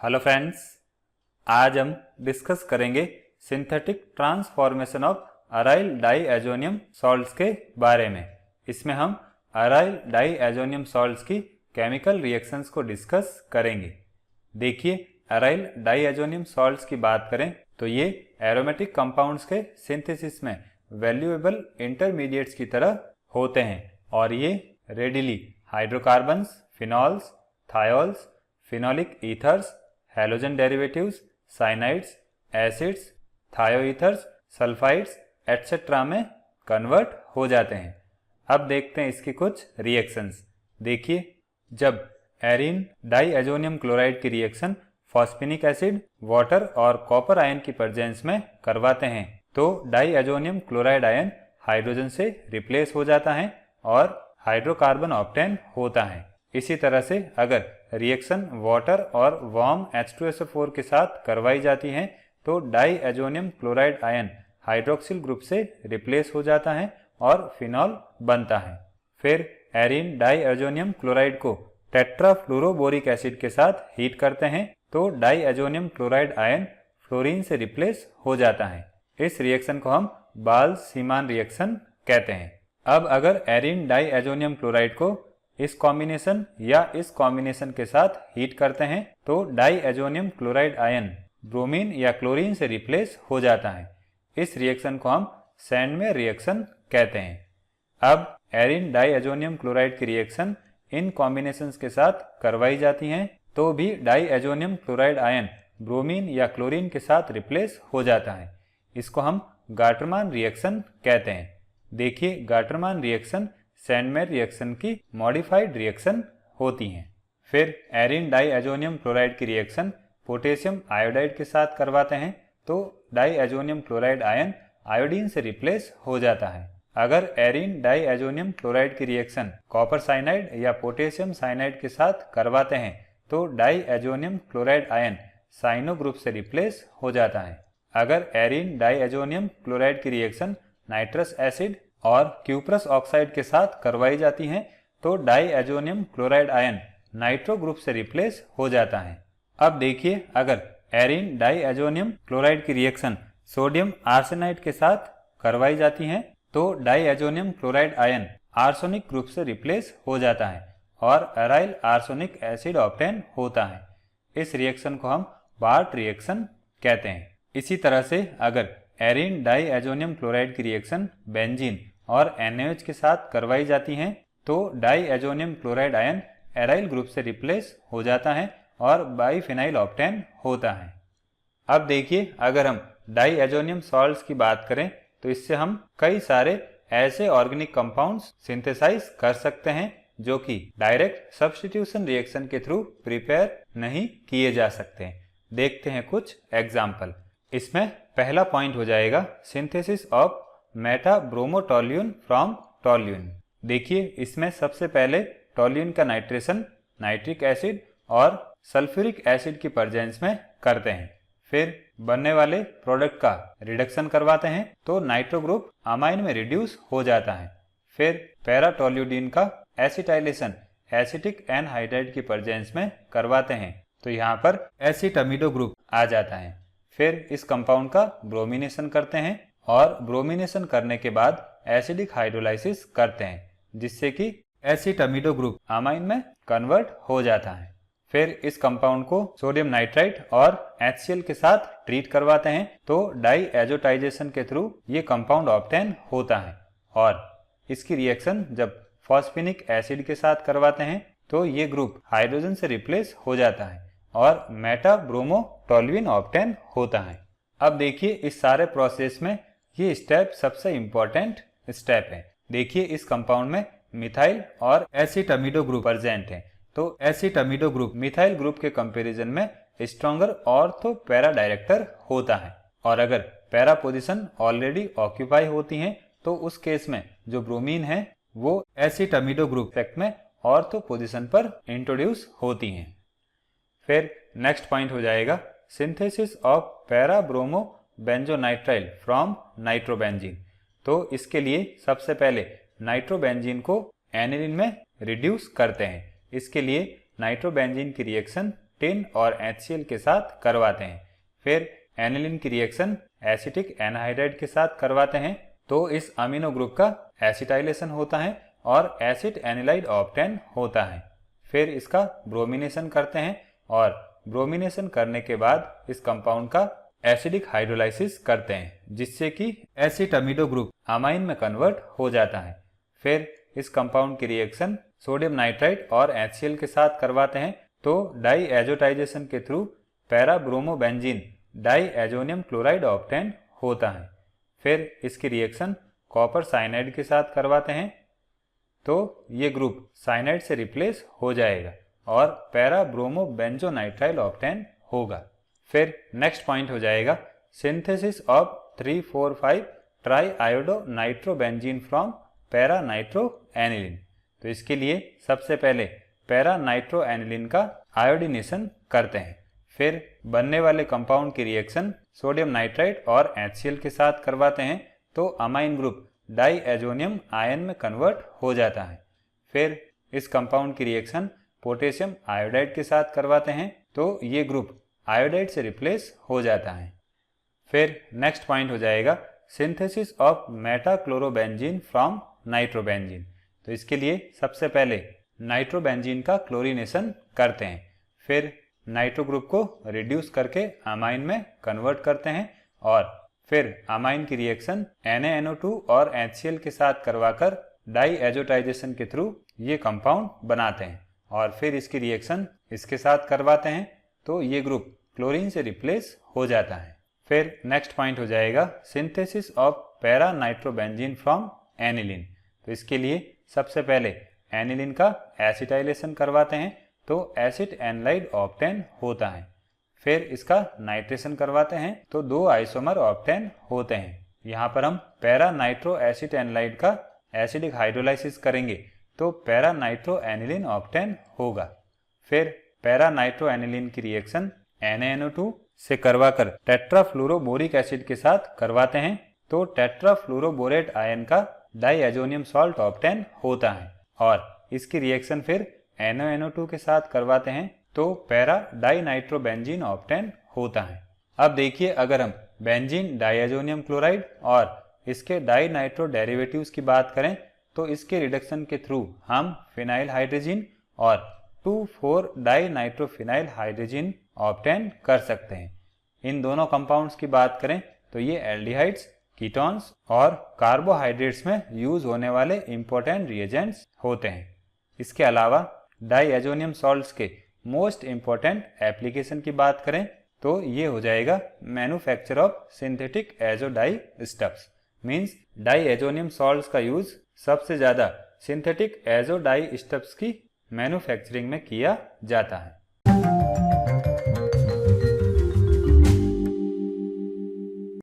Hello friends, आज हम discuss करेंगे synthetic transformation of aryl diazonium salts के बारे में। इसमें हम अराइल डाईएजोनियम सॉल्ट्स की केमिकल रिएक्शंस को डिस्कस करेंगे। देखिए, अराइल डाईएजोनियम सॉल्ट्स की बात करें तो ये एरोमेटिक कंपाउंड्स के सिंथेसिस में वैल्यूएबल इंटरमीडिएट्स की तरह होते हैं और ये readily hydrocarbons, phenols, thiols, phenolic ethers, halogen derivatives, cyanides, acids, thioethers, sulphides etcetera में कन्वर्ट हो जाते हैं। अब देखते हैं इसकी कुछ रिएक्शंस। देखिए, जब एरीन डाईएजोनियम क्लोराइड की रिएक्शन फॉस्फेनिक एसिड, वाटर और कॉपर आयन की प्रेजेंस में करवाते हैं तो डाईएजोनियम क्लोराइड आयन हाइड्रोजन से रिप्लेस हो जाता है और हाइड्रोकार्बन ऑब्टेन होता है। इसी तरह से अगर रिएक्शन वाटर और वार्म H2SO4 के साथ करवाई जाती है तो diazonium chloride ion hydroxyl group से रिप्लेस हो जाता है और फिनॉल बनता है। फिर एरीन डाईएजोनियम क्लोराइड को टेट्राफ्लोरोबोरिक एसिड के साथ हीट करते हैं तो डाईएजोनियम क्लोराइड आयन फ्लोरीन से रिप्लेस हो जाता है। इस रिएक्शन को हम बाल्स-सीमान रिएक्शन कहते हैं। अब अगर एरीन डाईएजोनियम क्लोराइड को इस कॉम्बिनेशन या इस कॉम्बिनेशन के साथ हीट करते हैं तो डाईएजोनियम क्लोराइड आयन ब्रोमीन या क्लोरीन से रिप्लेस हो जाता है। इस रिएक्शन को हम सैंडमेयर रिएक्शन कहते हैं। अब एरीन डाईएजोनियम क्लोराइड की रिएक्शन इन कॉम्बिनेशंस के साथ करवाई जाती हैं तो भी डाईएजोनियम क्लोराइड आयन ब्रोमीन या क्लोरीन के साथ रिप्लेस हो जाता है। इसको हम गाटरमान रिएक्शन कहते हैं। देखिए, गाटरमान रिएक्शन सैंडमेयर रिएक्शन की मॉडिफाइड रिएक्शन होती हैं। फिर एरीन डाईएजोनियम क्लोराइड की रिएक्शन पोटेशियम आयोडाइड के साथ करवाते हैं तो डाईएजोनियम क्लोराइड आयन आयोडीन से रिप्लेस हो जाता है। अगर एरीन डाईएजोनियम क्लोराइड की रिएक्शन कॉपर साइनाइड या पोटेशियम साइनाइड के साथ करवाते हैं तो diazonium chloride ion cyano group से रिप्लेस हो जाता है। अगर एरीन डाईएजोनियम क्लोराइड की रिएक्शन नाइट्रस एसिड और क्यूप्रस ऑक्साइड के साथ करवाई जाती हैं तो diazonium chloride ion nitro group से रिप्लेस हो जाता है। अब देखिए, अगर एरीन डाईएजोनियम क्लोराइड की रिएक्शन सोडियम आर्सेनाइड के साथ करवाई जाती है तो diazonium chloride ion arsenic group से रिप्लेस हो जाता है और अराइल आर्सेनिक एसिड ऑब्टेन होता है। इस रिएक्शन को हम बार्ट रिएक्शन कहते हैं। इसी तरह से अगर एरीन डाईएजोनियम क्लोराइड की रिएक्शन बेंजीन और NaOH के साथ करवाई जाती हैं तो diazonium chloride ion aryl group से रिप्लेस हो जाता है और बाईफिनाइल ऑब्टेन होता है। अब देखिए, अगर हम डाईएजोनियम सॉल्ट्स की बात करें तो इससे हम कई सारे ऐसे ऑर्गेनिक कंपाउंड्स सिंथेसाइज कर सकते हैं जो कि डायरेक्ट सब्स्टिट्यूशन रिएक्शन के थ्रू प्रिपेयर नहीं किए जा सकते। देखते हैं कुछ एग्जाम्पल। इसमें पहला पॉइंट हो जाएगा सिंथेसिस ऑफ मेटाब्रोमोटोल्यून फ्रॉम टोल्यून। देखिए, इसमें सबसे पहले टोल्यून का नाइट्रेशन नाइट्रिक एसिड और सल्फ्यूरिक एसिड की प्रेजेंस में करते हैं। फिर बनने वाले प्रोडक्ट का रिडक्शन करवाते हैं तो नाइट्रो ग्रुप अमाइन में रिड्यूस हो जाता है। फिर पैराटोल्यूडीन का एसिटाइलेशन एसिटिक एनहाइड्राइड की प्रेजेंस में करवाते हैं तो यहाँ पर एसिटामिडो ग्रुप आ जाता है। फिर इस कंपाउंड का ब्रोमिनेशन करते हैं और ब्रोमिनेशन करने के बाद एसिडिक हाइड्रोलाइसिस करते हैं जिससे कि एसिटामिडो ग्रुप अमाइन में कन्वर्ट हो जाता है। फिर इस कंपाउंड को सोडियम नाइट्राइट और HCl के साथ ट्रीट करवाते हैं तो डाईएजोटाइजेशन के थ्रू ये कंपाउंड ऑब्टेन होता है और इसकी रिएक्शन जब फॉस्फेनिक एसिड के साथ करवाते हैं तो ये ग्रुप हाइड्रोजन से रिप्लेस हो जाता है और मेटाब्रोमोटोल्यूइन ऑब्टेन होता है। अब देखिए, इस सारे प्रोसेस में ये स्टेप सबसे इम्पोर्टेंट स्टेप है। देखिए, इस कंपाउंड में मिथाइल और एसिटामिडो ग्रुप प्रेजेंट है तो एसिटामिडो ग्रुप मिथाइल ग्रुप के कंपैरिजन में स्ट्रॉन्गर ऑर्थो पैरा डायरेक्टर होता है और अगर पैरा पोजीशन ऑलरेडी ऑक्यूपाई होती है तो उस केस में जो ब्रोमीन है वो एसिटामिडो ग्रुप इफेक्ट में ऑर्थो पोजीशन पर इंट्रोड्यूस होती हैं। फिर नेक्स्ट पॉइंट हो जाएगा synthesis of para bromo benzonitrile from nitrobenzene. तो इसके लिए सबसे पहले नाइट्रोबेंजीन को एनिलीन में रिड्यूस करते हैं। इसके लिए नाइट्रोबेंजीन की रिएक्शन टिन और HCl के साथ करवाते हैं। फिर एनिलीन की रिएक्शन एसिटिक एनहाइड्राइड के साथ करवाते हैं तो इस अमीनो ग्रुप का एसिटाइलेशन होता है और एसिड एनिलाइड ऑप्टेन होता है। फिर इसका ब्रोमिनेशन करते हैं और ब्रोमिनेशन करने के बाद इस कंपाउंड का एसिडिक हाइड्रोलाइसिस करते हैं जिससे कि एसिटामिडो ग्रुप अमाइन में कन्वर्ट हो जाता है। फिर इस कंपाउंड की रिएक्शन सोडियम नाइट्राइड और HCl के साथ करवाते हैं तो डाई एजोटाइजेशन के through para bromobenzene diazonium chloride obtain होता है। फिर इसकी रिएक्शन कॉपर साइनाइड के साथ करवाते हैं तो ये ग्रुप साइनाइड से रिप्लेस हो जाएगा और पैरा ब्रोमो बेंजोनाइट्राइल ऑप्टेन होगा। फिर नेक्स्ट पॉइंट हो जाएगा synthesis of 3,4,5 tri iodo nitrobenzene from para nitro aniline. तो इसके लिए सबसे पहले पैरा नाइट्रो एनिलीन का आयोडीनेशन करते हैं। फिर बनने वाले कंपाउंड की रिएक्शन सोडियम नाइट्राइड और HCl के साथ करवाते हैं तो amine group diazonium ion में कन्वर्ट हो जाता है। फिर इस कंपाउंड की रिएक्शन पोटेशियम आयोडाइड के साथ करवाते हैं तो ये ग्रुप आयोडाइड से रिप्लेस हो जाता है। फिर नेक्स्ट पॉइंट हो जाएगा सिंथेसिस ऑफ मेटाक्लोरोबेंजीन फ्रॉम नाइट्रोबेंजीन। तो इसके लिए सबसे पहले नाइट्रोबेंजीन का क्लोरीनेशन करते हैं। फिर नाइट्रो ग्रुप को रिड्यूस करके अमाइन में कन्वर्ट करते हैं और फिर अमाइन की रिएक्शन NaNO2 और HCl के साथ करवाकर डाई एजोटाइजेशन के थ्रू ये कंपाउंड बनाते हैं और फिर इसकी रिएक्शन इसके साथ करवाते हैं तो ये ग्रुप क्लोरीन से रिप्लेस हो जाता है। फिर नेक्स्ट पॉइंट हो जाएगा synthesis of para nitrobenzene from aniline. तो इसके लिए सबसे पहले एनिलीन का एसिटाइलेशन करवाते हैं तो एसिड एनलाइड ऑप्टेन होता है। फिर इसका नाइट्रेशन करवाते हैं तो 2 आइसोमर ऑप्टेन होते हैं। यहाँ पर हम पैरा नाइट्रो एसिड एनलाइड का एसिडिक हाइड्रोलाइसिस करेंगे तो पैरा नाइट्रो एनिलीन ऑप्टेन होगा। फिर पैरा नाइट्रो एनिलीन की रिएक्शन NaNO2 से करवाकर टेट्राफ्लोरोबोरिक एसिड के साथ करवाते हैं तो टेट्राफ्लोरोबोरेट आयन का डाईएजोनियम सॉल्ट ऑप्टेन होता है और इसकी रिएक्शन फिर NaNO2 के साथ करवाते हैं तो पैरा डाईनाइट्रोबेंजीन ऑप्टेन होता है। अब देखिए अगर हम बेंजीन डाईएजोनियम क्लोराइड और इसके डाईनाइट्रो डेरिवेटिव्स की बात करें तो इसके रिडक्शन के थ्रू हम फिनाइल हाइड्रोजन और 2,4 डाईनाइट्रोफिनाइल हाइड्रोजन ऑब्टेन कर सकते हैं। इन दोनों कंपाउंड्स की बात करें तो ये एल्डिहाइड्स, कीटोन्स और कार्बोहाइड्रेट्स में यूज होने वाले इंपॉर्टेंट रिएजेंट्स होते हैं। इसके अलावा डाईएजोनियम सॉल्ट्स के मोस्ट इंपॉर्टेंट एप्लीकेशन की बात करें तो ये हो जाएगा manufacture of synthetic azo dye stuffs. Means diazonium salts का यूज सबसे ज्यादा सिंथेटिक एजोडाई स्टफ्स की मैन्युफैक्चरिंग में किया जाता है।